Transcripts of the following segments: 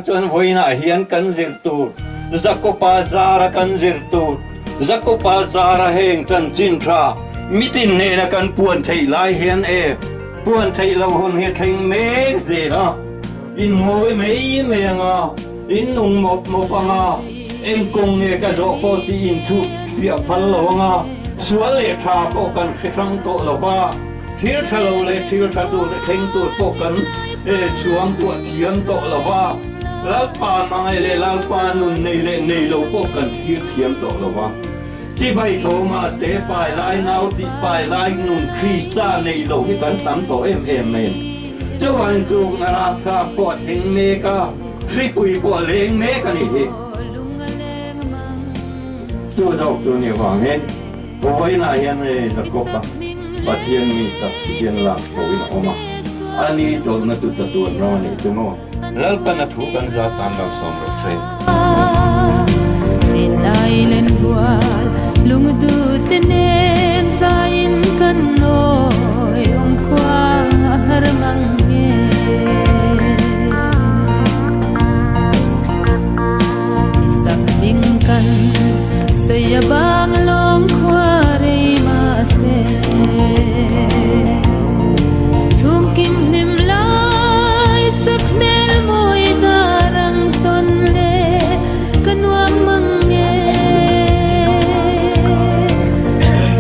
chuan voina hian kan zirtu zakopa zara kan zirtu zakopa zara heng chan chin tha mitin ne na kan puan thei lai hian puan thei lo hun he theng me zera in moi mei me nga in nung mop mopanga em kong nge ka do ko ti in chu pia phal lo nga sual le tha ko kan phang to lo ba thir thalo le thir tha tu le theng tu ko kan chuang tu thiam to lo ba lal pa mangai le lal pa nun nei le nei lo ko kan thir thiam to lo ba chi bai tho ma te pai lai nau ti pai lai nun krista nei lo hi kan tam to em men chuan tu na ra kha ko theng me ka thri kui ko leng me ka ni hi chu dok tu ni wang hen oi na yan da ko pa pathian mi ta pathian la ko in oma ani to na tu ta tu no ni tu mo lal pa na thu kan za tan da som ro se sin lai len dual lung du tenen zain kan noi om kwa har mang nge isak ding kan sayabang long kwa re ma se thum kim nim lai sak mel moi darang ton le kanwam mang nge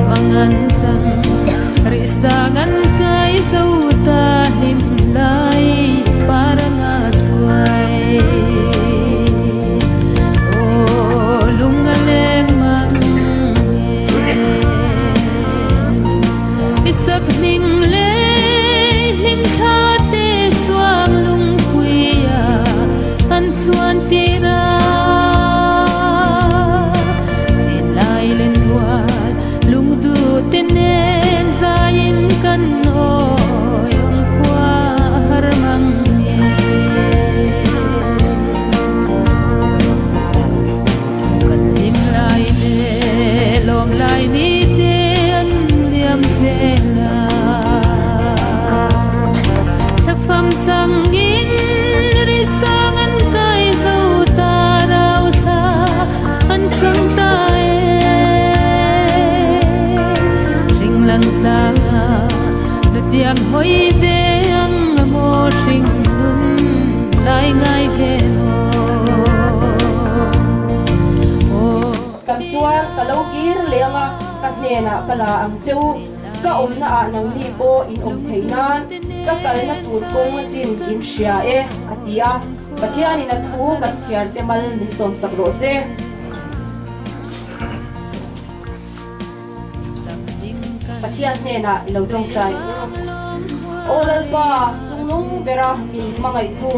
mangan sang risangan kai zauta him lai parang atwai o lungaleng mang isak ning le lim tha te suang lung khuya han suan tira sin lai len wal lung du tenen zain kan noi ong kwa har mang kan lim lai le lom lai ni ten diam se la thak pham chang in ri sangan kai zo ta rau tha an chang ta ring lang ta du tiang hoi be ang mo sing nun lai ngai ve lo kan chuan kalogir lenga ka hnena kala ang cheu ka omna a nang ni bo in om theinan ka kalna tur kong chin kim sia atia pathiani na thu ka chiar te mal ni som sakro se pathian hnena ilo tong trai olal ba chungnung bera mi mangai tu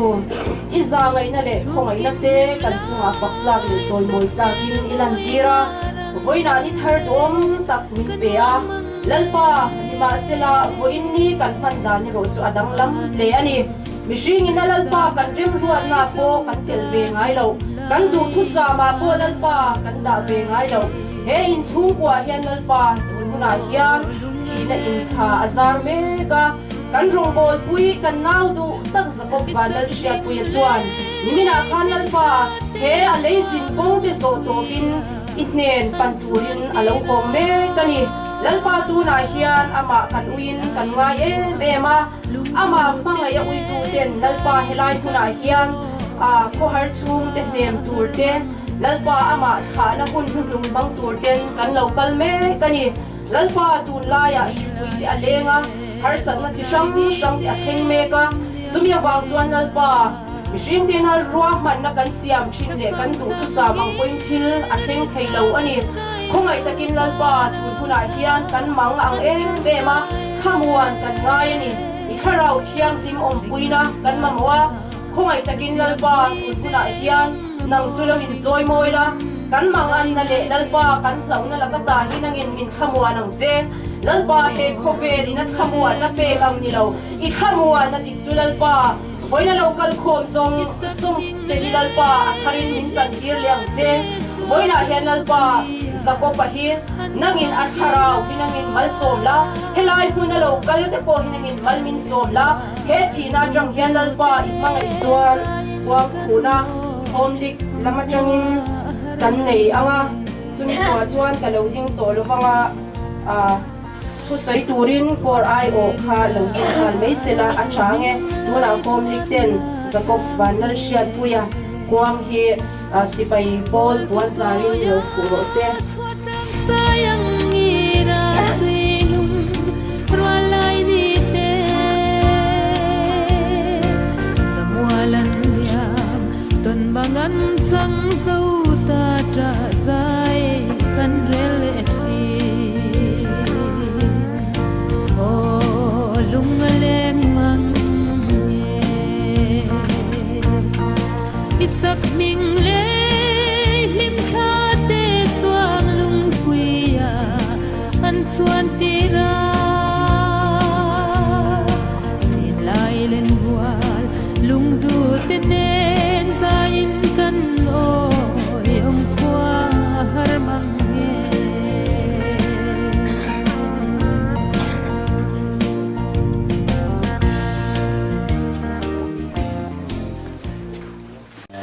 iza ngai na le khongai na te kan chunga paklak le choi moi takin ilan tira voina ni thar dom tak min pe a lalpa ni ma sela voin ni kan phan dan ni ro chu adang lam le ani mishing ina lalpa kan rim ruat na po kan tel ve ngai lo kan du thu sa ma po lalpa kan da ve ngai lo he in chung kwa hian lalpa na hian thina in tha azar me ka kan rong bol pui kan nau du tak zakop balal sia pui chuan nimina khan lalpa he a leizin kong te so to bin itnen panturin alo hom me kani lalpa tu na hian ama kan uin kan nga ema ama pangaya ui tu ten lalpa helai tu na hian a ko har chung te nem tur te lalpa ama tha na hun lung bang tur ten kan local me kani lalpa tu la ya shui te alenga har sat na chi sham te atheng me ka chumia wang chuan lalpa mishing te na ruwa man na kan siam thin le kan du tu sa mang point thil atheng theilo ani khongai takin lalpa thuna hian kan mang ang bema khamuan kan ngai ani i kharau thiam tim om puina kan mamwa khongai takin lalpa thuna hian nang chulo in joy moila kan mangan na le lalpa kan hlau na lakata hinangin min khamua nang che lalpa he khovel na khamua na pe ang ni lo i khamua na tik chu lalpa voina local khom song sum te lalpa atharin min chan dir liang che voina he lalpa zakopa hi nangin atharau hinangin mal somla helai huna local te po hinangin mal min somla he thina jang hian lalpa i mangai sual quang khuna home lik lama changin kan nei anga chumi kwa chuan ka lo ding to lovanga thu sei turin kor ai o kha lo ding khan mai sela a change tuna home lik ten zakop vanal shiat puya quang hi sipai pol buan sarin lo puro se sayang ira sinum ralai di te samualan yam ton bangan sang zau ta tra zai kan rel chi o lungaleng mang isak ming le lim cha te suang lung kuya an suan tira sin lai len wal lung du tenen zain kan o yom kwa har mang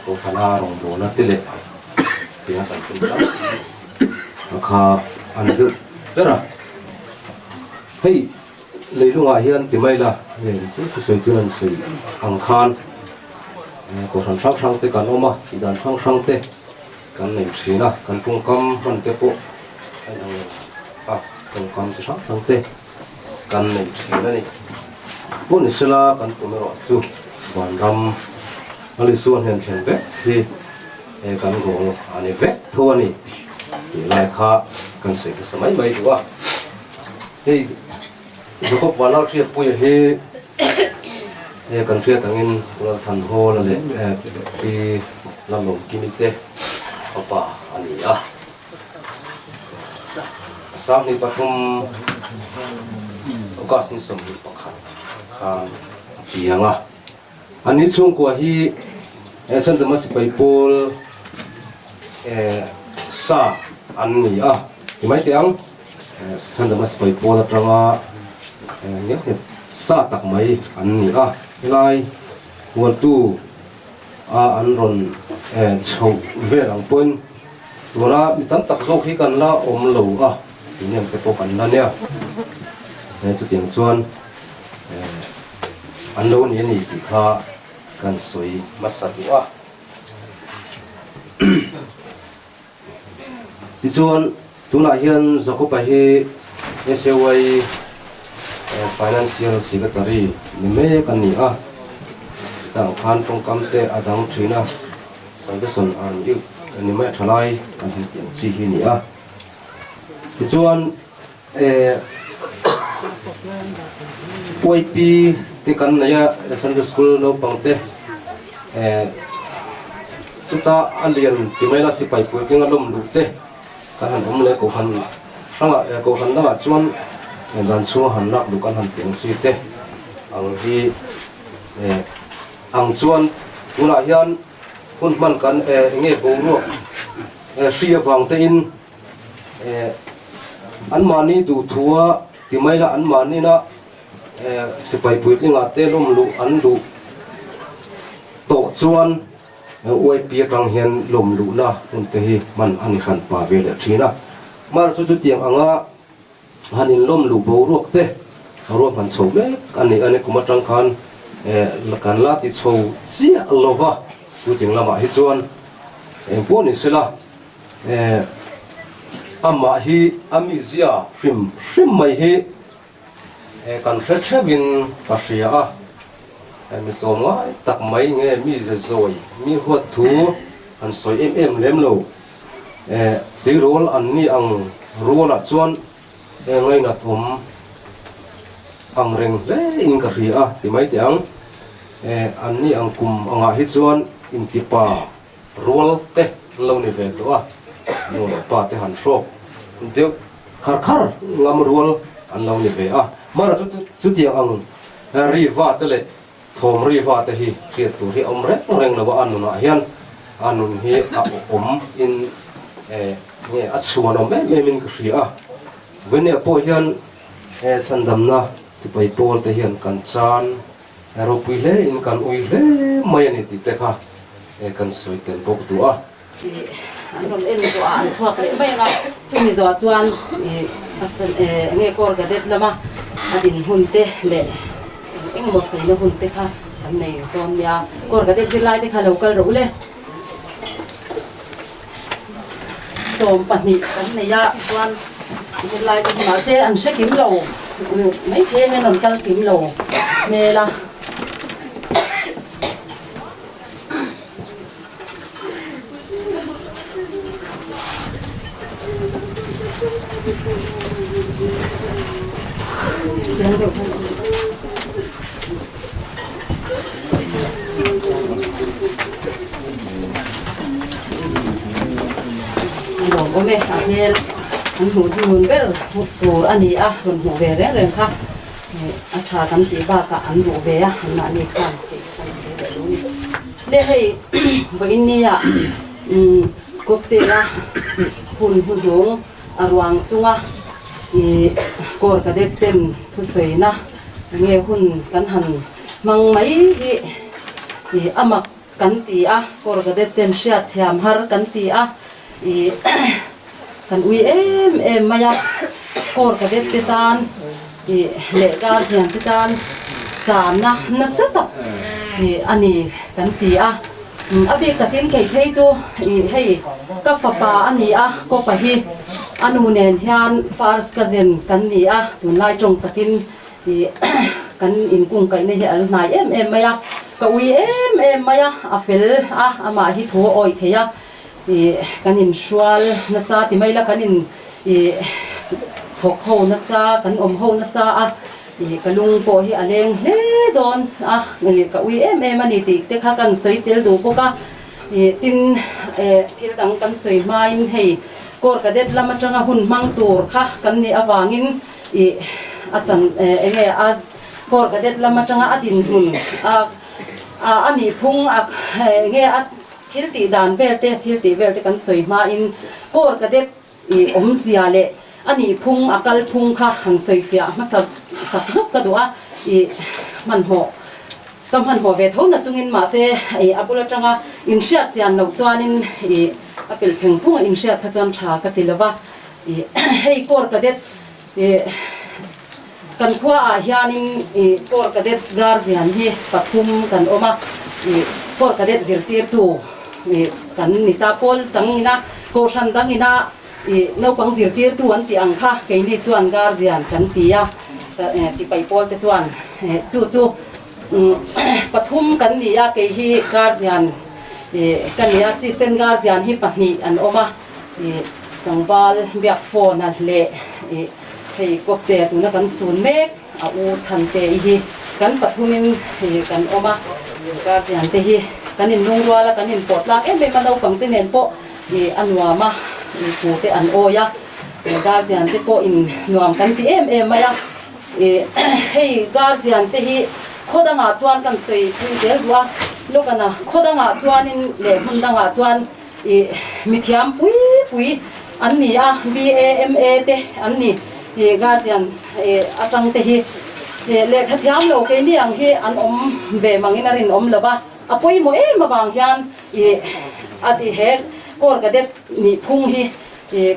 ko khana rong do na tile pia san tum ta kha an du tera hei leilunga hian timai la len chu soi tuan soi ang khan ko san thak thang te kan oma idan thang thang te kan nei thina kan pung kam ran te po pung kam te thang te kan nei thina ni pun sela kan tumero chu wan ram ali suan hen chen be hi kan go ani be thoni lai kha kan se ka samai mai duwa hei Jacob Valal kriat puya he kan kriat angin la than ho la le ki lamong kimite apa ani sam ni pathum okasin somni pakhat kan pianga ani chung ko hi san de mas pai pol sa ani mai te ang san de mas pai pol atranga nge sa tak mai ani lai wal tu an ron chou ve rang pon wala mi tam tak zo khi kan la om lo niam te po kan la nia chu tiang chuan an lo ni ni ti kha kan soi masatu ti chuan tuna hian zakopa hi SAY financial secretary ni me kan ni tang khan tong kam te adang thina sangason an yu ni me thalai kan hi tiang chi hi ni ti chuan YP te kan na ya Sunday school no pangte chuta alian timela si pai pu ke ngalom lu te kan han om le ko han sanga ko han da chuan dan chu han nak du kan han tiang si te ang hi ang chuan tuna hian hun man kan nge bo ro sia wang te in an mani du thua timaila an mani na sipai puitli nga te lom lu an lu to chuan oi pia tang hian lom lu na un te hi man an khan pa ve le thina mar chu chu tiang anga hanin lom lu bo rok te ro man chho me ani kuma tang khan kan la ti chho chia lova chu ting lama hi chuan po ni sela ama hi ami zia hrim mai hi kan fetchabin pasia mi zonga tak mai nge mi zoi mi hot thu an soi em lem lo tri rol an ni ang rola chuan ngai na thom ang reng le in ka ria ti mai te ang an ni ang kum anga hi chuan in ti pa rol te lo ni ve to no le pa te han shop de khar ngam rol an lo ni ve mara chu ti ang ri va te le thom ri va te hi khiat tu hi om reng na wa anuna hian anun hi om in nge achuan om me min ka ria vene po hian sandamna sipai pol te hian kan chan ero pui le in kan ui le mai ani ti te kha kan soi ten bok tua an ron en zo an chuak le mai nga chumi zo chuan nge kor ga det lama adin hunte le eng mo sei na hunte kha an nei ton ya kor ga det zilai te kha local ro le som pani kan nei ya chuan zilai te ma te an she kim lo mai te ne non kal kim lo me la Jangan lupa. Ome ahel an hun ber tur ani a hun hu ve re kha a tha kan ti ba ka an ru ve a na ni khan ti kan se de lu le hei ba in ni ya kop te la hun dong arwang chunga kor ka det ten thu soina nge hun kan han mang mai hi amak kan ti a kor ka det ten sha thiam har kan ti a kan ui em maya kor ka det tan le gar jian tan chana na sata ani kan ti a abi ka tin kai thei chu hei ka fa pa ani a ko pa hi anu nen hian fars ka zen kan ni a tun lai tong takin kan in kung kai nei al nai em maya ka ui em maya a fel a ama hi tho oi theya kan in swal na sa ti mai la kan in thok ho na sa kan om ho na sa a kalung po hi aleng he don a ngi ka ui em ani ti te kha kan soi tel du ko ka tin thil dang kan soi main hei kor ka det lama tanga hun mang tur kha kan ni awangin a chan enge a kor ka det lama tanga adin hun a ani phung a nge a thil ti dan vel te kan soi ma in kor ka det om sia le ani phung akal phung kha han soi fia ma sak zop ka duwa man ho kam han ho ve thona chungin ma se apula tanga in sha chian no chuanin apel pheng phung in sha tha chan tha ka tilawa hei kor ka det kan khwa a hianin kor ka det gar jian hi pathum kan oma kor ka det zirtir tu kan nita pol tangina ko san tangina no pang zirtir tu an ti ang kha ke ni chuan gar jian kan tia si pai pol te chuan chu pathum kan ni ya ke hi gar jian kan ya assistant gar jian hi pahni an oma tangwal biak phone a le hei kopte tu na kan sun mek a u chan te hi kan pathumin kan oma gar jian te hi kanin nungwala kanin potlang em ma dau pang tenen po anwa ma ku te an oya guardian te po in nuam kan ti em maya hei guardian te hi khodanga chuan kan soi thui tel wa lokana khodanga chuan in le hundanga chuan mithiam pui an ni a BAMA te an ni guardian atang te hi le khathiam lo ke ni ang hi an om ve mangin arin om lova apoi mo ma bang hian ati he kor ka det ni phung hi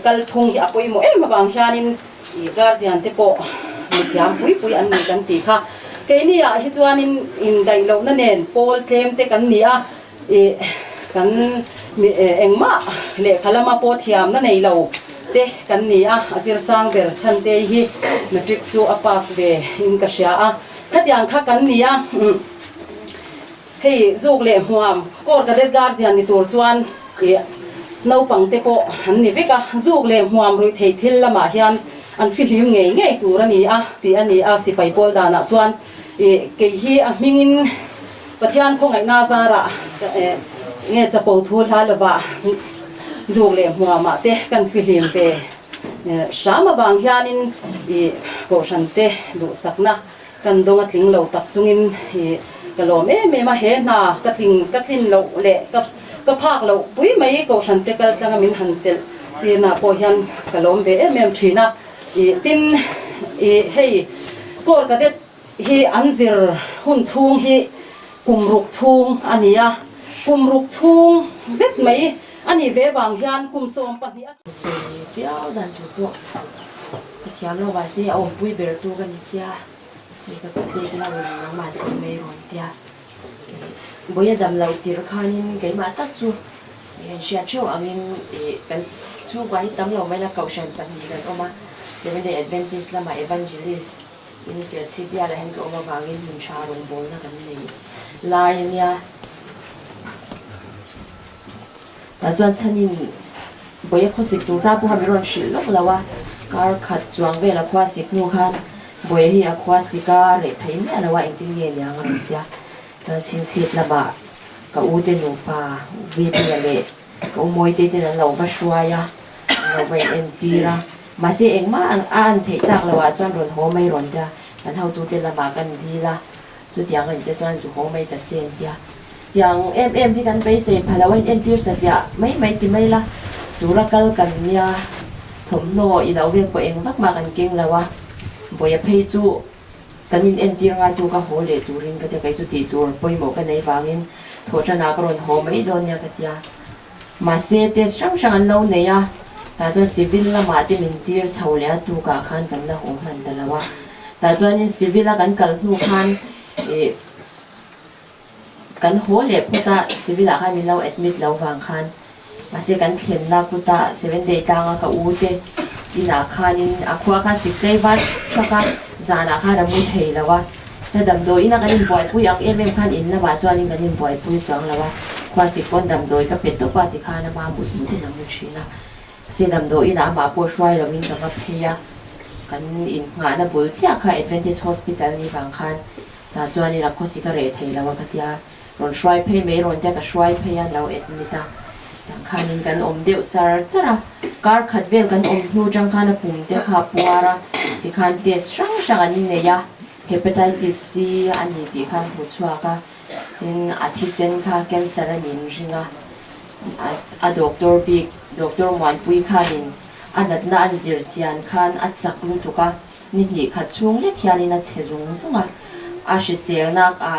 kal phung hi apoi mo ma bang hianin guardian te po ni thiam pui an ni kan ti kha ke ni a hi chuanin in dai lo na nen pol tlem te kan ni a kan engma le khalama po thiam na nei lo te kan ni a asir sang ber chan te hi matric chu a pass ve in ka sha a khatiang kha kan ni a hei zog le huam kor ka det guardian ni tur chuan no pang te po han ni veka zog le huam roi thei thil lama hian an filim ngei tur ani a ti ani a si pai pol dana chuan ke hi a mingin pathian khongai na zara nge chapo thu hlalwa zog le huama te kan filim pe shama bang hianin ko shante du sakna kan donga tling lo tak chungin kalom ma he na katlin lo le ka phak lo pui mai ko san te kal tanga min han chel ti na po hian kalom ve thina tin hei kor ka det hi anzir hun chung hi kumruk chung ania kum ruk chung zet mai ani ve wang hian kum som pahnih se piao dan tu po thiam lo wa se om pui ber tu kan sia ni ka pate la nang ma se me ron tia boya dam lau tir khanin ke ma ta chu en sia chu angin kan chu gwai tam lo mai la kaushan pan ni kan oma seven day adventist lama evangelist ini ser chi bia la hen ko oma wangin mun sha rong bol na kan nei lai nia ta chuan chanin boya khosik tu ta pu ha mi ron shil lok lawa kar khat chuang ve la khwa sik nu khan boya hi a khwa sika re thein na lawa engtin nge nyang ron tia ta chin chit lama ka u te nu pa vi pi le ka moi te te lo ba shwaya lo ba en tira ma se eng ma an thei tak lawa chuan ron ho mai ron da kan hau tu te lama kan di la chu tiang an te chuan zu ho mai ta chen tia yang em hi kan pe se phalawain en tir sa tia mai ti mai la turakal kan nia thomno i lo ve ko eng vak ma kan keng lawa boya phei chu kanin en tir nga tu ka hole turin ka te kai chu ti tur poimo ka nei wangin thochana ka ron ho mai don nya ka tia ma se te sang an lo ne ya ta chuan civil la ma te min tir chhole tu ka khan kan la ho man da lawa ta chuan in civil la kan kal nu khan kan hole puta civil la khan min lo admit lo wang khan ma se kan thlen la puta 7 day tanga ka ute ina khanin akhwa kha siklei wat thaka zana kha ramu thei lawa ta dam do ina kan boy pu yak khan in la ba chuan in kan boy pu chang lawa khwa sikon dam doi ka pet to pa ti kha na ma mu te na mu china se dam do ina ma po shwai lo min ka phia kan in nga na bul chia kha Adventist Hospital ni bang khan ta chuan ina khosika re thei lawa ka tia ron shwai phe me ron ta ka shwai phe ya lo admita tang khanin kan om deuh chara kar khat vel kan om hnu tang khana pum te kha puara ti khan test sang an ne ya hepatitis C ani ti khan hu chua ka in athisen kha cancer ani ringa a doctor man pui khanin anat na an zir chian khan a chak lu tuka ni ni kha chung le khianin a chezung zunga a shi sel nak a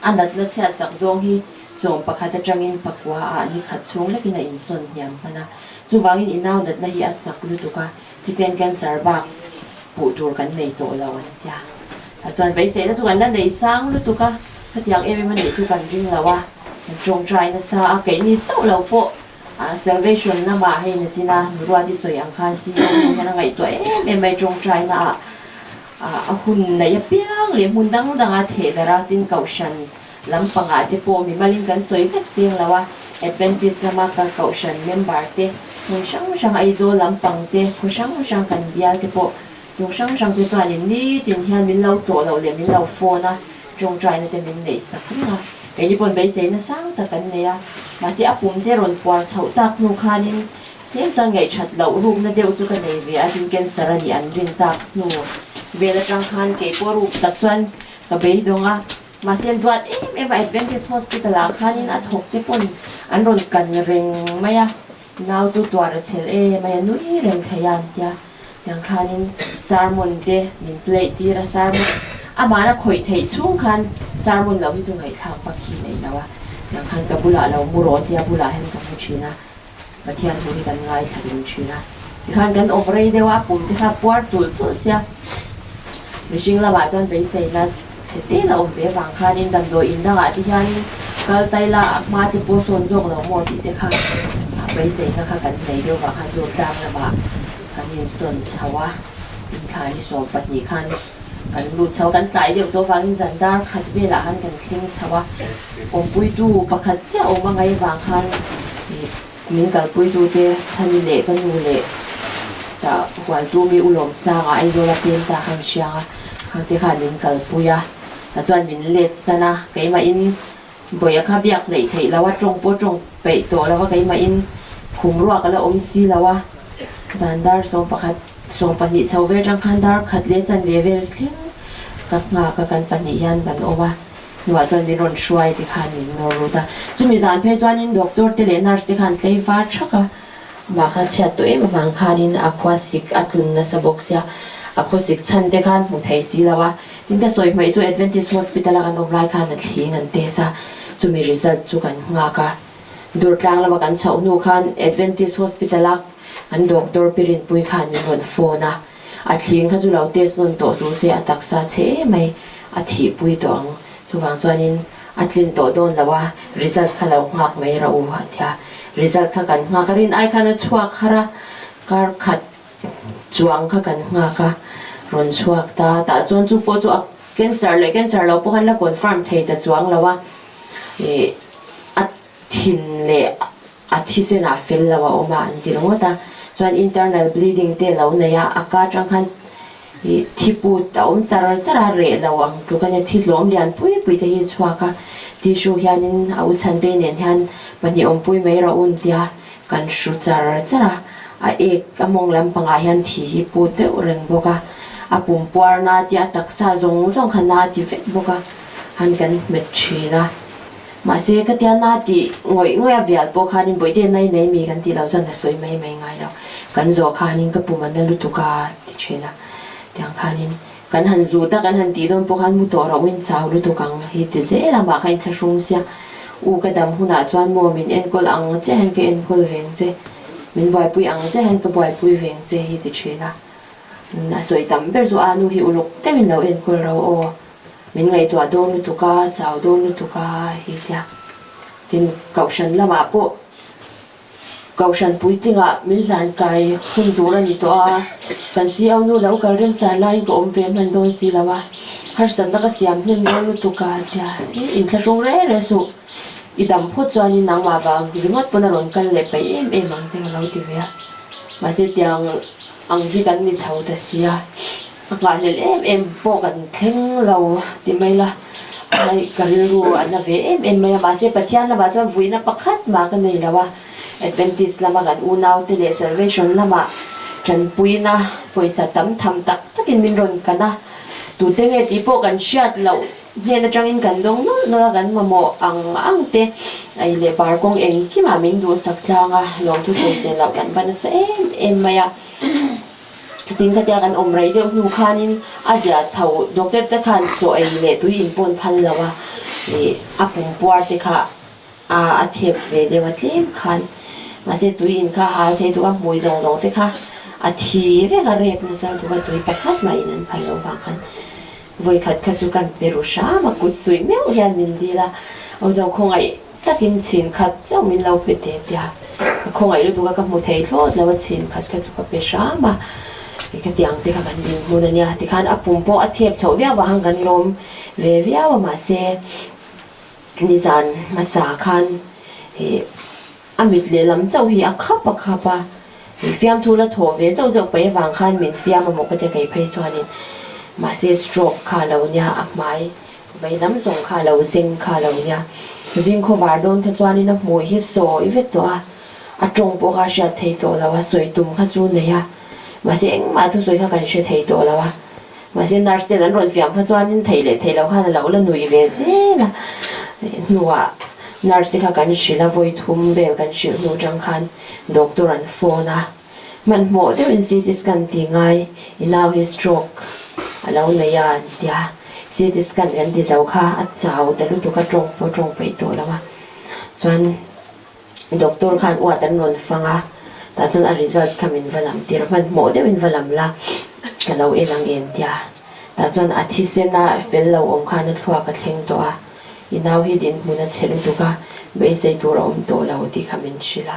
anat na cha chak zong hi som pakhata tangin pakwa a ni khat chung le kina in son hiam pana chu wangin inaw dat na hi a chak lu tuka chisen cancer ba pu tur kan nei to lawan tia ta chuan bei se na chu kan nei sang lu tuka khatiang em man nei chu kan ring lawa chong trai na sa a ke ni chau lo po a salvation na ma he na china ruwa di soyang khan si na ngai to em mai chong trai na a hun na ya piang le mun dang a the dara tin kaushan lampanga te po mi malin kan soi vek siang lawa Adventist lama ka kaushan member te mun sang ai zo lampang te khu sang kan bial te po chung sang te chuan ni tin hian min lo to lo le min lo phone a chong trai na te min nei sak ringa ke ni pon bei se na sang ta kan ne ya ma si apum te ron por chau tak nu khanin tlem chang ngai that lo rum na deu chu ka nei ve a tin cancer ani an rin tak nu ve la chang khan ke po ru tak chuan ka bei donga ma sen duat em Adventist Hospital a khanin a thok te pon an ron kan reng maya naw chu twar chel maya nui reng thayan tia yang khanin sermon te min play tira sermon amana khoi thei chung khan sermon lo hi chung ngai thak pakhi nei lawa yang khan ka bula lo muro tia bula hen ka china pathian thuri kan ngai tharin china khan kan operate dewa pum te kha puar tul tu sia mishing la ba chon bei sei na chete la om be wang khanin dam do in da ti hian kal tai la ma ti po son jok lo mo ti te kha bei sei na kha kan nei do wa kha do tang na ba kanin son chawa in khani so patni khan kan lu chau kan tai deuh to wangin zandar khat vela han kan thing chawa om pui tu pakhat cha o ma ngai wang khan min kal pui tu te chani le kan nu le ta wal tu mi ulom sa ga ai do la pen ta han sia ha te kha min kal puya ta chuan min let sana keima in boya kha biak lei thei lawa tong po tong pe to lawa keima in khum ruwa kala om si lawa zandar so pakhat so pani chawve tang khandar khatle chan ve vel thing ka nga ka kan pani yan kan owa nuwa chuan min ron shruai ti khan min no ruta chumi zan phe chuan in doctor te le nurse te khan tlei var thaka ma kha chha to em bang khanin akhwa sik atlun na sabok sia akho sik chan te khan mu thei si lawa tin ka soi mai chu Adventist Hospital kan oblai khan na thing an te sa chumi result chu kan nga ka dur tlang lawa kan chau nu khan Adventist Hospital a kan doctor pirin pui khan min hon phone a thling kha chu lo test ngon to su se ataksa che mai a thi pui to ang chuwang chuanin atlin to don lawa result kha lo ngak mai ra u ha thia result kha kan nga karin ai khana chuak khara kar khat chuang kha kan nga ka ron chuak ta chuan chu po chu cancer lo po khan la confirm thei ta chuang lawa a thin le a thi se na fel lawa oma an ti ro ta chuan internal bleeding te lo na ya aka tang khan thi pu ta chara re lawang tu kan thi hlom lian pui te hi chuaka ti shu hianin au chan te nen hian pani pui mai ra un tia kan shu chara a ek among lam panga hian thi hi pu te reng boka a pum puar na tia taksa zong khan na ti vet boka han kan met thina ma se ka tia na ti ngoi a bial po khanin boite nei mi kan ti lo chan na soi mai ngai lo kan zo khanin ka puman na lutuka ti thina tiang khanin kan han zu ta kan han ti don po khan mu to ra win chau lutukang hi ti ze la ma khain thashung sia u ka dam huna chuan mo min en kol ang che han ke en kol veng che min boy pui ang che han ka boy pui veng che hi ti thina na soi tam ber zo anu hi uluk te min lo en kol ro o min ngai to don lutuka chau don lutuka hi tia tin kaushan lama po kaushan pui tinga mil lan kai hun dura ni to a kan si au nu lo kal ren cha lai ko om pem nan don si lawa har san da ka siam nen no tu ka tia in tha rong re su idam phu chani nang ma ba rimot pona ron kal le pe em ang teng lo ti ve ma se tiang ang hi kan ni chau da sia ka le em po kan theng lo ti mai la ai karu ana ve em mai ma se pathian la ba chon vuina pakhat ma ka nei lawa Adventist lama kan unaw tele salvation lama tran puina poisa tam tham tak takin min ron kana tu tenge tipo kan shat lo ne na tangin kan dong no kan mamo ang te ai le bar kong eng ki ma min du sak thanga long tu se lo kan ban sa em maya tin ka tia kan omrai de nu khanin aja chau doctor ta khan cho ai le tu in pon phal lawa apum puar te kha a thep ve de wa tlem khan ma se tuin kha hal thei tu ka mui zong te kha a thi ve ga rep na sa tu ka tui pakhat mai nan phalo wa khan voi khat kha chu kan peru sha ma kut sui meu hian min dila au zo khongai takin chin khat chau min lo pe te tia khongai lu tu ka mu thei thlot lawa chin khat kha chu ka pe sha ma ka tiang te kha kan din mu na nia ti khan apum po a thep chho bia wa hang kan lom ve via wa ma se ni zan ma sa khan amit le lam chau hi a khapa fiam thu la tho ve chau pe wang khan min fiam mo ka te kai phei chuanin ma se stroke kha lo nya a mai vai lam song kha lo zing kha lo nya zing kho war don kha chuanin na mo hi so i ve to a tong po kha sha thei to la wa soi tum kha chu ne ya ma se eng ma thu soi kha kan she thei to la wa ma se nurse te lan ron fiam kha chuanin thei lo kha la lo la nui ve che la nuwa nurse kha kan shila voi thum bel kan shil nu jang khan doctor an phone a man mo de in CT scan ti ngai now his stroke alo na ya tia CT scan kan ti zau kha a chau da lu tu ka tong pe to lawa chuan doctor khan wa tan ron fanga ta chun a result kamin valam tir man mo de in valam la alo elang en tia ta chun a thi se na fel lo om khan a thwa ka thleng to a inaw hi din muna chhelung tuka be sei tur om to la ti khamin shila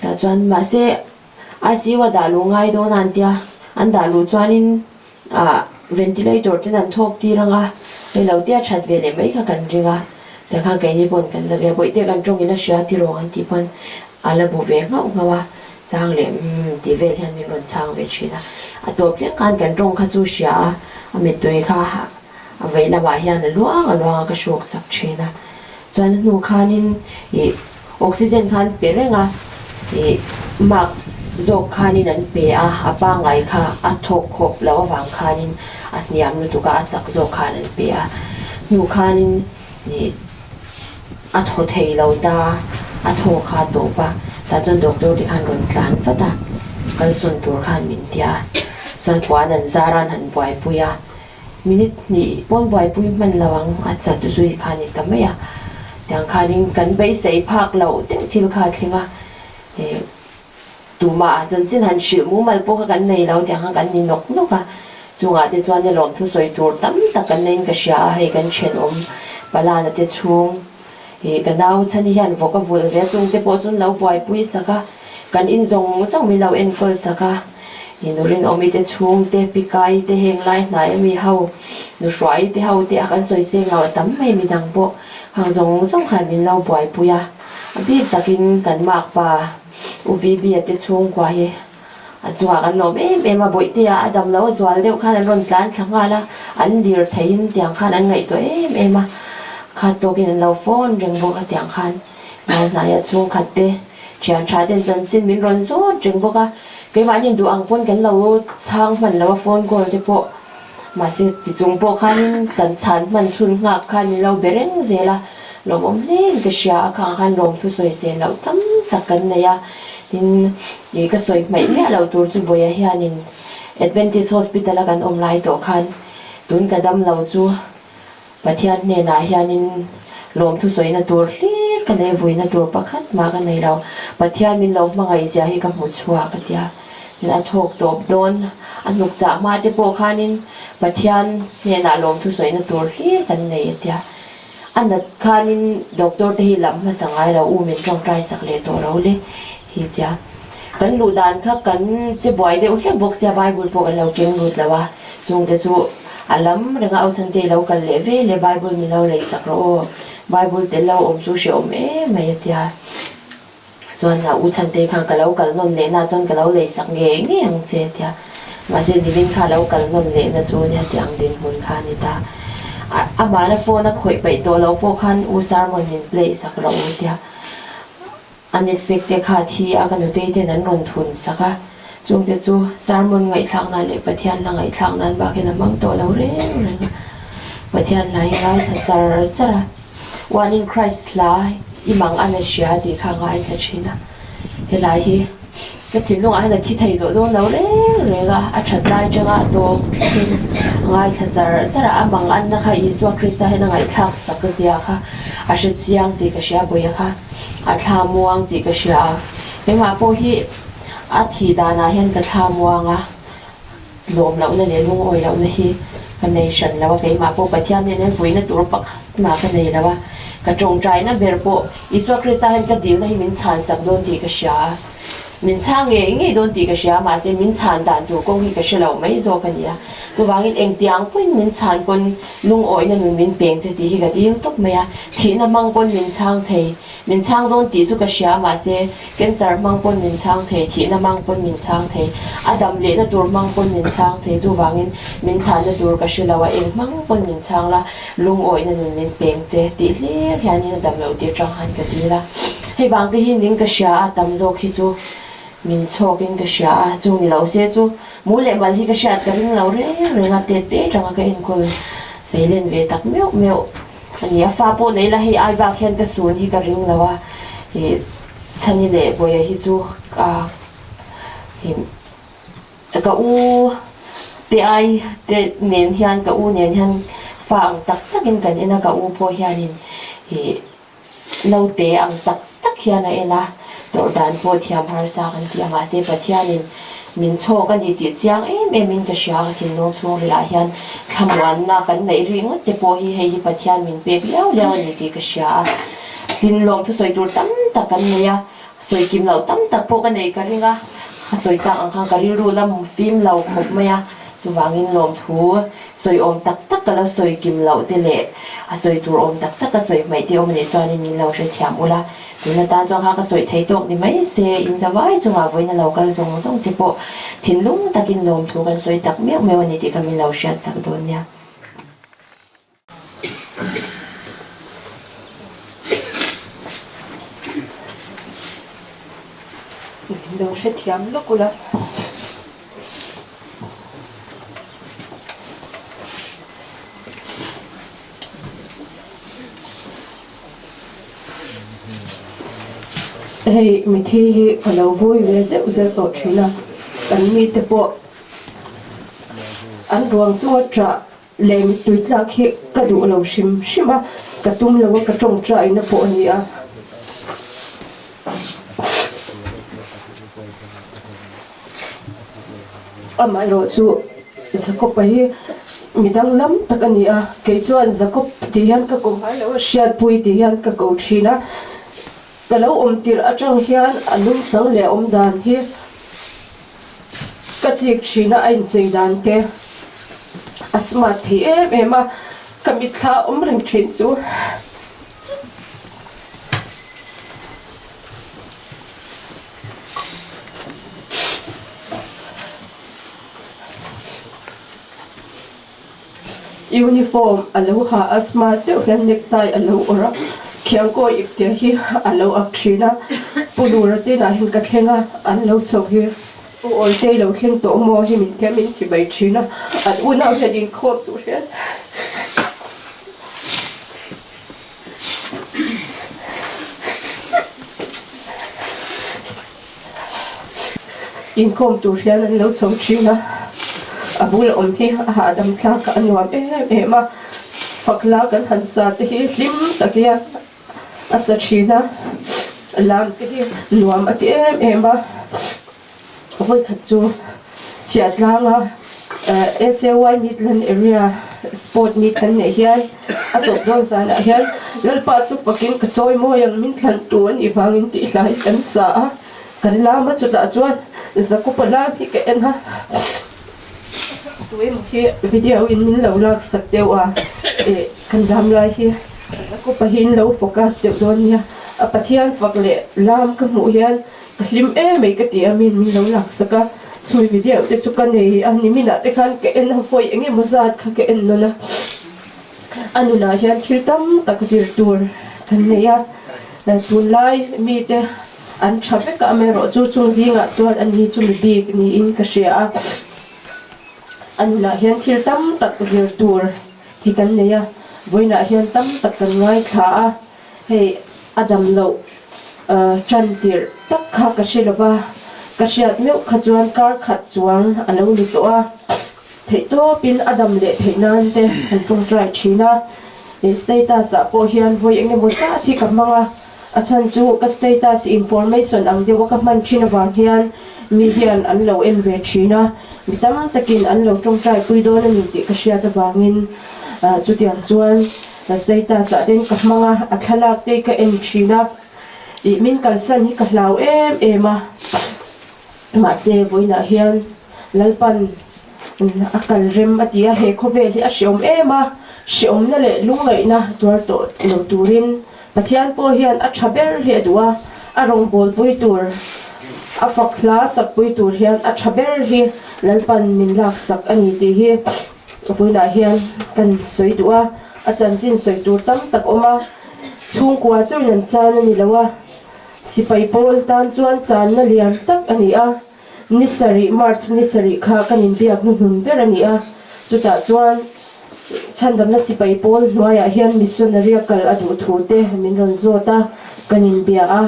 ta chuan ma se a si wa da lu ngai do nan tia an da lu chuanin a ventilator tin an thok ti ranga le lo tia that ve le mai kha kan ringa ta kha ke ni bon kan da le boi te kan tong ina sha ti ro an ti pon ala bu ve ngawa chang le ti ve hian mi ron chang ve china a to ple kan tong kha chu sha a mi tui kha vậy là bà hiền là luang cái sốt sặc chena cho nên nu khanin oxygen khan pe renga max zo khanin an pe a pa ngai kha a thok khop lawa wang khanin at niam nu tu ka chak zo khan an pe a nu khanin ni a tho thei lo ta a tho kha to pa ta chon doctor ti khan ron tlan fa ta kal son tur khan min tia son kwan an zaran han boy puya minute ni pon boy pui man lawang at sa tu sui khani tamaya อย่างคานิงกันไปใส่ภาคเราเต็มที่ลูกค้าเท่งตูมาจนสิ้นหันชื่อมูมันพวกกันในเราอย่างกันนินกนกค่ะจุงอาเดจวนในหลอมทุสวยตัวตั้มตะกันในกระชาให้กันเชนบาลานเดชุงกันเอาชันยันบอกกับวัวเรียจุงเตปจุนเราปล่อยปุยสักกันอินจงจังมีเราเอ็นเกิลสักนูรินอมีเตชุงเตปิกายเตเฮงไลไหนมีเฮานูสวยเตเฮาเตอากันสวยเสียงเราตั้มไม่มีดังโบหางจงจังขันมีเราปล่อยปุยพี่ตะกินกันมากป่าอุวีเบียเตชุงกว่าเฮจวกันลมมาบ่อยเตียดำแล้วจวเดียวข้านั้นร้อนจานทั้งวันละอันเดียร์ไทยเตียงข้านั้นไงตัวมาข้าตัวกินเราโฟนเริงบอกเตียงข้านเราหนายช่วงขัดเตะเชียนชาเดินจนสิ้นมินร้อนโซ่เริงบอกเกี่ยวันยังดูอังพนกันเราช่างมันแล้วโฟนก่อนเดปมาสิติจงปข้านกันฉันมันชุนงักข้านเราเบรนเซละเราบ่มเล่นก็เชียข้างข้านลมทุสวยเสียเราตั้มตักกันเนี่ยนินยี่ก็สวยไม่เมื่อเราตัวจูบอยเฮียนิน Adventist Hospital กันอมไลน์ตัวคันตุนกระดำเราจูปะเทียนเนี่ยนะเฮียนินลมทุสวยนะตัวรีดกันในวุ้ยนะตัวประคัดมากันในเราปะเทียนมินเรามาไงจะให้กับหมดชัวกันเดียนินอันโถกตบโดนอันหนุกจากมาที่โปคันนินปะเทียนเนี่ยนะลมทุสวยนะตัวรีดกันในเดียอันนั้นคันนินด็อกเตอร์ที่หลับมาสั่งให้เราอุ้มเป็นจ้องใจสักเลยตัวเราเลยฮิตยากันลูดานค่ะกันจะบ่อยเดี๋ยวเรียกบอกเสียไบเบิลพวกเราเก่งรูดแล้วว่าจงจะจูอัลลัมเรื่องเอาสันติเรากันเลเวเลไบเบิลมีเราเลยสักโรไบเบิลแต่เราสู้เสียวไม่ยติยาส่วนเราอุชันติขังกันเรากันนนเลน่าจนกันเราเลยสักเงี้ยงเจียมาเสียดิวินค่ะเรากันนนเลน่าจูเนี่ยที่อังดินหุ่นค่ะนี่ตาอามาในโฟนนักข่อยไปตัวเราพวกขันอุซาร์มันมินเพลย์สักเราเดียอันนี้เฟกเตค่าที่อาการอยู่ที่นั้นลงทุนสักจงเดจูสารมันไงทางนั้นเลยประเทศละไงทางนั้นบางทีละมั่งตัวเราเร่งประเทศไหนไรถ้าจะวันนี้คริสต์ลาอีมังอันนี้เสียดีข้างไงจะชินะเฮลัยก็ถึงลงอันนี้ที่ไทยตัวเราเร่งก็อัจฉริยะจังตัวไงถ้าจะอามังอันนะคะยิสวคริสต์ให้ไงทักสักเสียค่ะอาจจะเสียงตีก็เสียบ่อยค่ะอาทามวงตีกเชียเป็นมาพวกที่อาทิดานาเห็นกระทามวงรวมแล้วเนี่ยลุงอ้อยแล้วนี่กันในฉันแล้วว่าเป็นมาพวกประเทศเนี่ยฝุ่ยนั่นตัวปักมากันในแล้วว่ากระจงใจนั่นเบอร์พวกอิสวาคริสต์เห็นกระดิ่งนั่นมินชานสักโดนตีกเชียมินช่างเองโดนตีกเชียมาเสียมินชานด่านตัวกงที่กเชียเราไม่โดนกันเนี่ยตัววางเองเตียงปุ่นมินชานปุ่นลุงอ้อยนั่นมินเปลี่ยนจะตีที่กระดิ่งตกไหมอ่ะที่นั่นมังปุ่นมินช่างเทมินช่างโดนตีจุกเชียมาเสียกันสารมังปุ่นมินช่างเทที่นั่นมังปุ่นมินช่างเทอาดัมเล่นตัวมังปุ่นมินช่างเทตัววางมินชานตัวกเชียเราเองมังปุ่นมินช่างละลุงอ้อยนั่นมินเปลี่ยนจะตีเลี้ยยันนี่ดัมเราตีจังหันกระดิ่งละให้บางทีนิ่งกเชียอาดัมโจคิจูมินโชกินกเชียจูนี่เราเสียจูมูเล่มาที่กเชียกันเราเรื่องเตะจังก็เอ็นคนเสียเล่นเวตักเมียวอันนี้ฟ้าโปนเลยละให้ไอ้บางเห็นกระสุนที่กระริงแล้วว่าฉันนี่แหละบ่อยที่จูก็อูเตะไอเตะเนียนเฮียนก็อูเนียนเฮียนฟังตักกินกันเองนะก็อูพอเฮียนินเราเตะอังตักเฮียนเองนะตัวด่านพอเทียมหาสากันที่มาเสียประเทศนินมินโชกันดีติดจังมินก็เชียร์ที่น้องช่วงเวลาเห็นทำวันน่ะกันในเรื่องที่พอให้ประเทศมินเปียกแล้วนี่ที่ก็เชียร์ดินลมทุสวยตัวตั้มตักกันเนี่ยสวยกิมเราตั้มตักพวกกันในกันนี่ก็สวยกลางอังคารกันรู้แล้วฟิล์มเราครบไหมอ่ะจะวางเงินลมทูสวยอมตักกันแล้วสวยกิมเราเตเล่สวยตัวอมตักก็สวยไม่ที่อมในจอนี่เราจะเทียมอุละทีนั้นตอนจงหาก็สวยไทยตกนี่ไม่เสียอินจะไว้จงหาไว้นั่นเราก็จงที่พอทิ้งลุงตักินลมถูกันสวยตักเมียววันนี้ที่ก็มีเราเชียร์สักโดนเนี่ยเราเสียเทียมลูกกูละให้มีที่เราvui về dễ dễ tổ chức là anh mi tập bộ anh ruộng chúa trả lên tuổi là khi cái đủ lâu sim sim mà katum lawa ka tong trai na po ni a amai ro chu zakop hi midang lam takania ke chuan zakop ti hian ka kom hai lo shiat pui ti hian ka ko thina kalo tir atang hian anung sang le dan hi ka chik thina ain chei dan te asma thi ema kamitha reng thin chu uniform aloha asma te hian necktie alo ora khiang ko ipte hi alo akthina pulurate na hin ka thlenga anlo chho hi ol te lo thleng to mo hi min te min chi bai thina at una hedin khop tu hian in kom tu hian anlo chho thina abul hi adam thla ka anwam ema fakla kan hansa te hi lim takia asachina lam te hi nuam ati ema hoi khachu chiatlanga SAY Midland area sport meet ne hian atop don sana hian lalpa chu pakin ka choi mo yang min thlan tu an iwangin ti hlai kan sa kan lama chu ta chuan zakupala hi ka en ha tuim hi video in min lo lak sak dewa kan dam lai hi zakupa hin lo focus deu don nia a pathian fakle lam ka mu hian hlim mai ka ti amin min lo lak saka chui video te chu kan nei ani mina te khan ke en hoi engi mazat kha ke en nona anuna hian thil tam tak zir tur kan neya tun lai mi te an thabe ka me ro chu chung zinga chuan an ni chu mi bik ni in ka shia anula hian thil tam tak zir tur hi kan neya voina hian tam tak kan ngai thla a hei adam lo chantir tak kha ka shilova ka shiat meu khachuan kar khat chuang alo ni to a thei to pin adam le theinan te han tung trai thina status a po hian voi enge mo sa thi ka manga achan chu ka status information ang dewa ka man thina wa hian mi hian an lo em ve thina mitam takin an lo tung trai pui don ani ti ka shiat awangin chu tiang chuan status a den ka manga a thalak te ka en thina I min kalsan hi ka hlau ema ma se voina hian lalpan akal rem atia he khovel hi a shiom ema shiom na le lungai na tur to lo turin pathian po hian a thaber hi adwa a rong bol pui tur a fakla sak pui tur hian a thaber hi lalpan min lak sak ani ti hi voina hian kan soi duwa a chanchin soi tur tam tak oma chung kwa chu nan chan ani lawa sipai pol tan chuan chan na lian tak ani a nisari march nisari kha kanin biak nu hun ber ani a chuta chuan chandam na sipai pol noya hian missionary kal adu thute min ron zota kanin bia a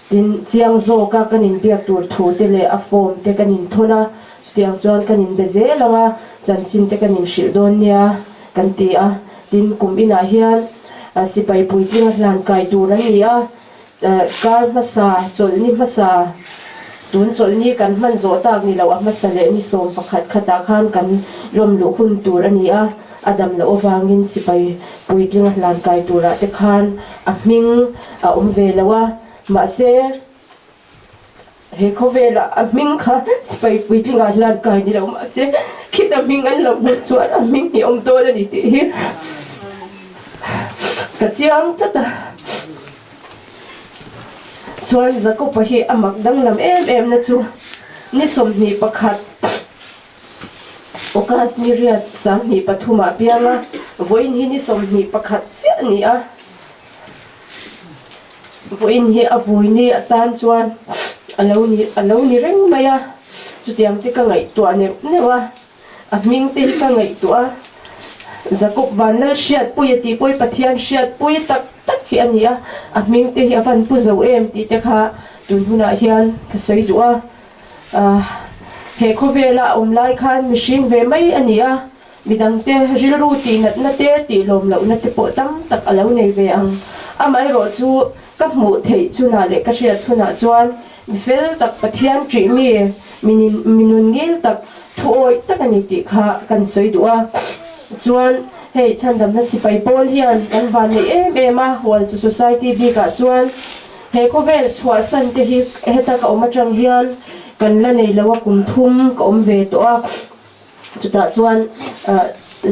tin chiang zo ka kanin biak tur thute le a form te kanin thona tiang chuan kanin beze langa chanchin te kanin shildon nia kan ti a tin kumbina hian sipai pui ting hlan kai tur ani a kar masa cholni masa tun cholni kan man zo tak ni lo a masa le ni som pakhat khata khan kan rom lu hun tur ani a adam la owangin sipai puitling hlan kai tura te khan a hming a ve lawa ma se he khovela a hming kha sipai puitling hlan kai ni lo ma se khit a hming an lo chuan a hming hi to ani ti hi ka chiang tata chuan zakupa hi amak danglam em na chu ni somni pakhat okas ni riat samni pathuma pianga voin hi ni somni pakhat chia ni a voin hi a voi ni atan chuan alo ni reng maya chutiang te ka ngai to ne newa a ming te ka ngai to a zakup vanal shiat puyati poi pathian shiat pui tak hi ania a ming te hi avan pu zo em ti te kha tun huna hian ka sei duwa he khovela lai khan mihring ve mai ania midang te ril ru ti nat na te ti lom lo na te po tam tak alo nei ve ang amai ro chu ka mu thei chuna le ka ria chuna chuan mi fel tak pathian tri mi minun ngil tak thuoi tak ani ti kha kan soi duwa chuan hei chandam na sipai pol hian kan van ni ema wal to society bi ka chuan he ko vel chua san te hi heta ka omatang hian kan la nei lawa kum thum ka om ve to a chuta chuan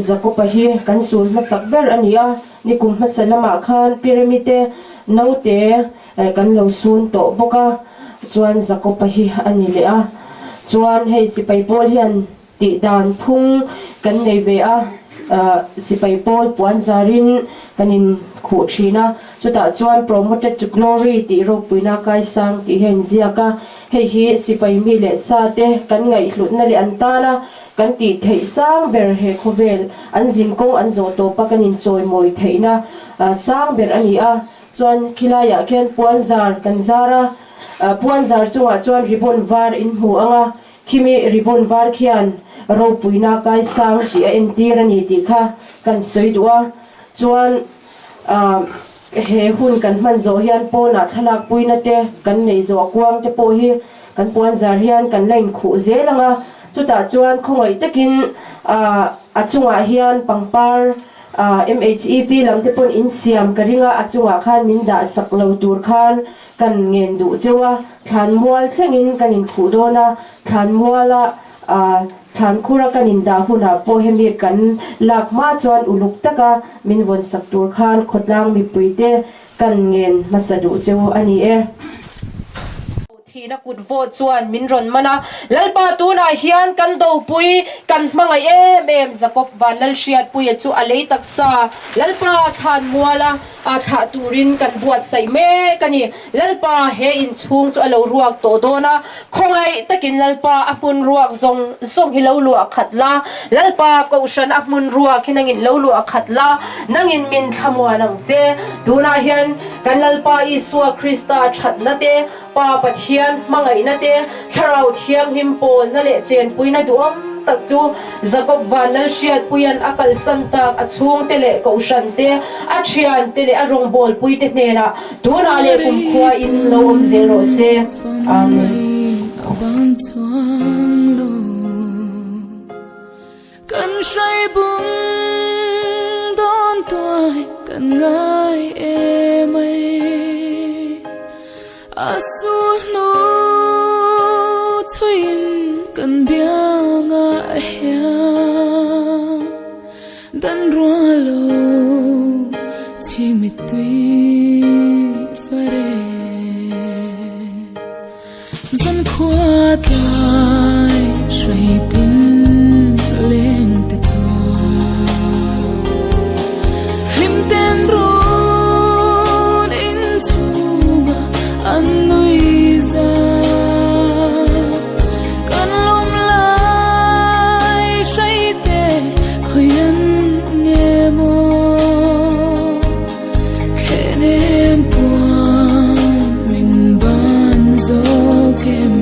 zakopa hi kan sul ma sakber ania ni kum ma salama khan pyramide note kan lo sun to boka chuan zakopa hi ani le a chuan hei sipai pol hian ti dan phung kan nei ve a sipai pol puan zarin kanin khu thina chuta chuan promoted to glory ti ro puina kai sang ti hen ziaka hei hi sipai mi le sa te kan ngai hlut na le antana kan ti thei sang ber he khovel an zin kong an zo to pa kanin choi moi theina sang ber ani a chuan khilaya khen puan zar kan zara puan zar chunga chuan ribon var in hu anga khimi ribon var khian ro puina kai sang ti a entir ani ti kha kan soidua chuan he hun kan man zo hian pona thalak puina te kan nei zo kuang te po hi kan puan zar hian kan lain khu zelanga chuta chuan khongoi takin achunga hian pangpar MHEP lamte pon insiam karinga achunga khan minda saklo tur khan kan ngen du chewa than mual thlengin kanin khudona than muala than khura kanin da huna po hemi kan lakma chuan uluk taka min von saktur khan khotlang mi puite kan ngen masadu chewa ani thi na kut vo chuan min ron mana lalpa tu na hian kan do pui kan hmangai em zakop van lal hriat pui chu alei taksa lalpa than muala tha turin kan buat sai me kani lalpa he in chung chu alo ruak to dona khongai takin lalpa apun ruak zong hi lo luak khatla lalpa ko shan apun ruak hinangin lo luak khatla nangin min thamwa nang che tuna hian kan lalpa isua krista thatna te pa pathian mangai na te tharau thiam him pol na le chen puina duam tak chu zakop van lal hriat puyan akal santak achung te le ko shan te a thian te le a rong bol pui te nera tuna le kum khua in lo om zero se amen kan shai bung don toy kan ngai mai asu no thuin kan bianga hia dan rualo chimitui fare zan khwa tai shai tin leng te chua lim ten ron in chunga anuiza kan lom lai shai te khoyan ngemo khenem puan min ban zo kem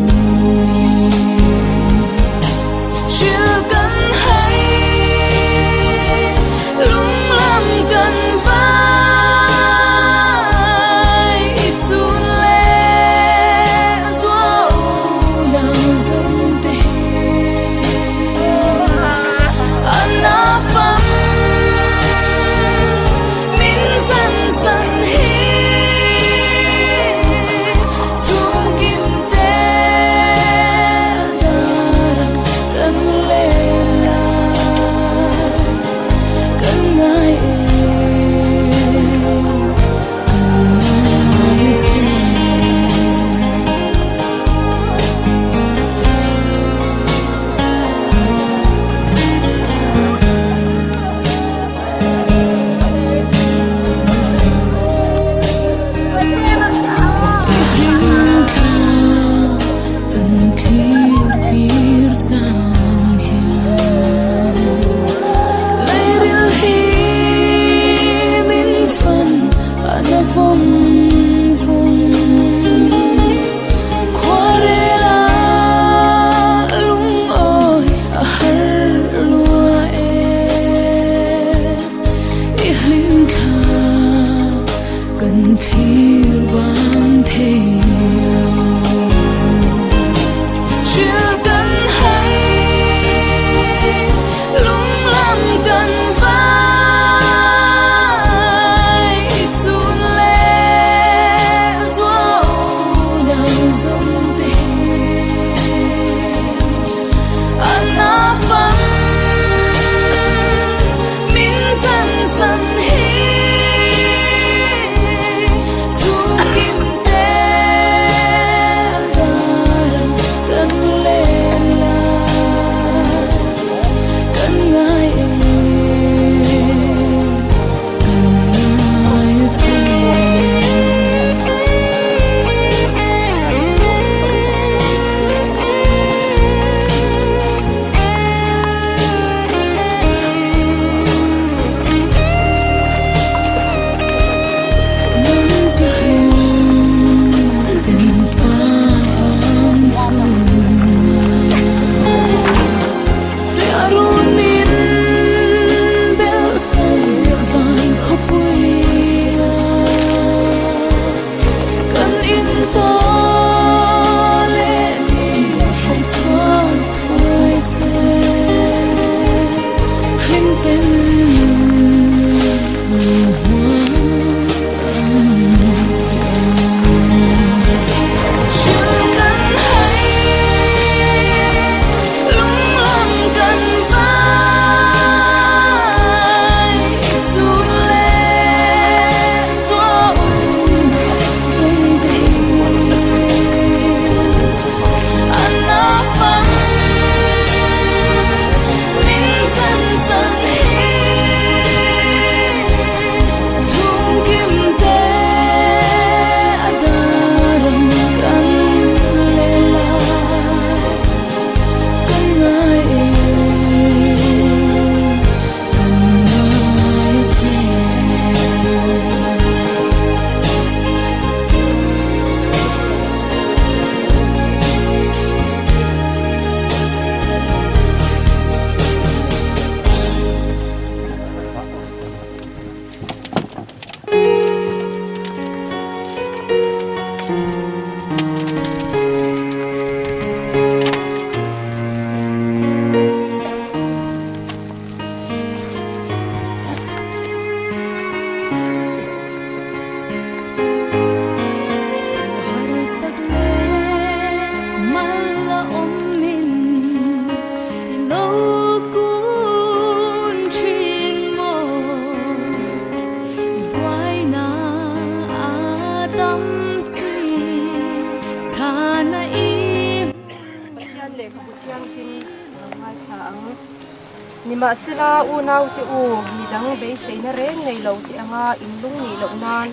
nima sila unaw ti u midang be sei na re ngei lo ti anga inlung ni lo nan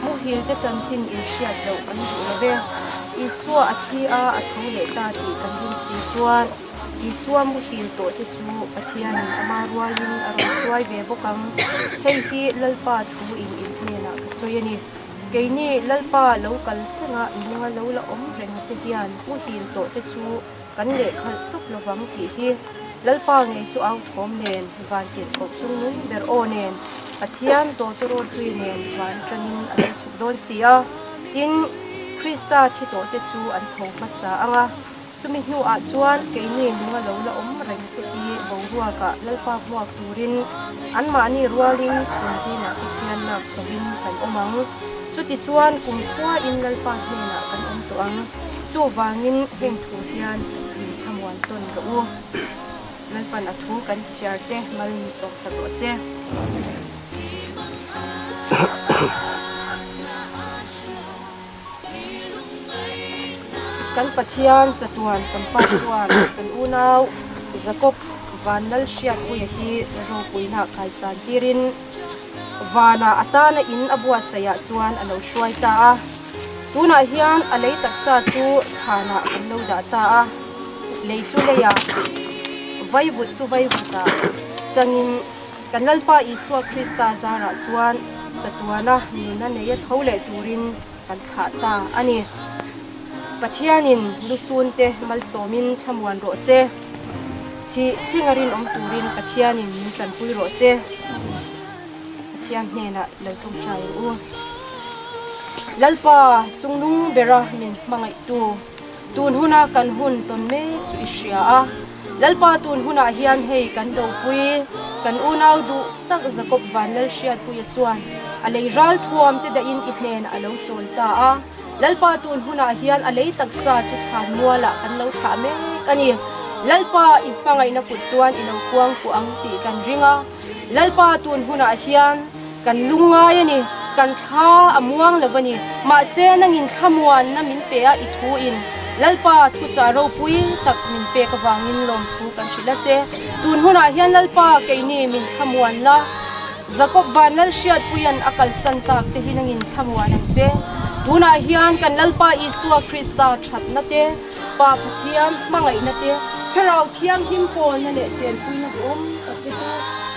mu hil te chanchin in shia lo an du lo ve isua athi a athu le ta ti kan din si chuan isua mu hil to te chu athian ama rualin aro suai ve bokam hei hi lalpa thu in ne na soyani keini lalpa local thenga ninga lo la om reng te hian mu hil to te chu kan le khal tuk lawang ti hi lalpa ngei chu au thom nen van tin ko sung nun ber o nen athian to ro tui nen van tranin an chu don sia in krista thi to te chu an thong masa anga chumi hnu a chuan keini ninga lo la om reng te hi bo ruwa ka lalpa huwa turin an ma ni rualin chunzina hian na chawin kan omang chuti chuan kum khua in lalpa hmena kan om to ang chu wangin heng thu hian in thamwan ton ka u lalpan athu kan chiarte mal ni sok sa ro se kan pathian chatuan kan pa chuan kan unaw Jacob vanal shia ku hi ro puina kai san tirin vana atana in abua saya chuan alo shwai ta a tuna hian alei taksa chu thana kan lo da ta a lei chu le ya vai but chu vai buta changin kanalpa iswa krista zara chuan chatuana nina neya thole turin kan kha ta ani pathianin lusun te malsomin thamwan ro se thi thingarin om turin pathianin min tlan pui ro se pathian hena lo tum chai u lalpa sungnung bera min mangai tu tun huna kan hun ton me chu ishia a lalpa tun huna hian hei kan do pui kan unau du tak zakop vanal shiat pui chuan alei ral thuam te da in ihnen alo chol ta a lalpa tun huna hian alei taksa chu than muala kan lo tha me kani lalpa ipangai na put chuan ilo kuang ku ang ti kan ringa lalpa tun huna hian kan lunga yani kan tha amuang lawani ma che nangin thamuan na min pe a ithu in lalpa thu cha ro pui tak min pe ka wangin lom thu kan shila che tun huna hian lalpa keini min thamuan la zakop vanal shiat puyan akal santak te hinangin thamuan ang che tuna hian kan lalpa isua krista that na te pa pathiam mangai na te kharau thiam him pon na le chen pui na om ka te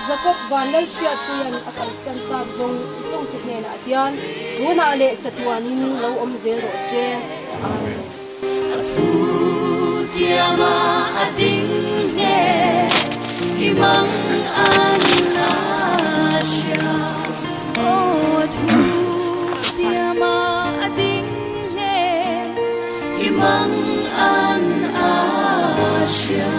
zakop vanal shiat puyan akal santak zong song te ne na tian tuna le chatuanin lo om zero se Tiama ading ne imang anasya oh tu tiama ading ne imang anasya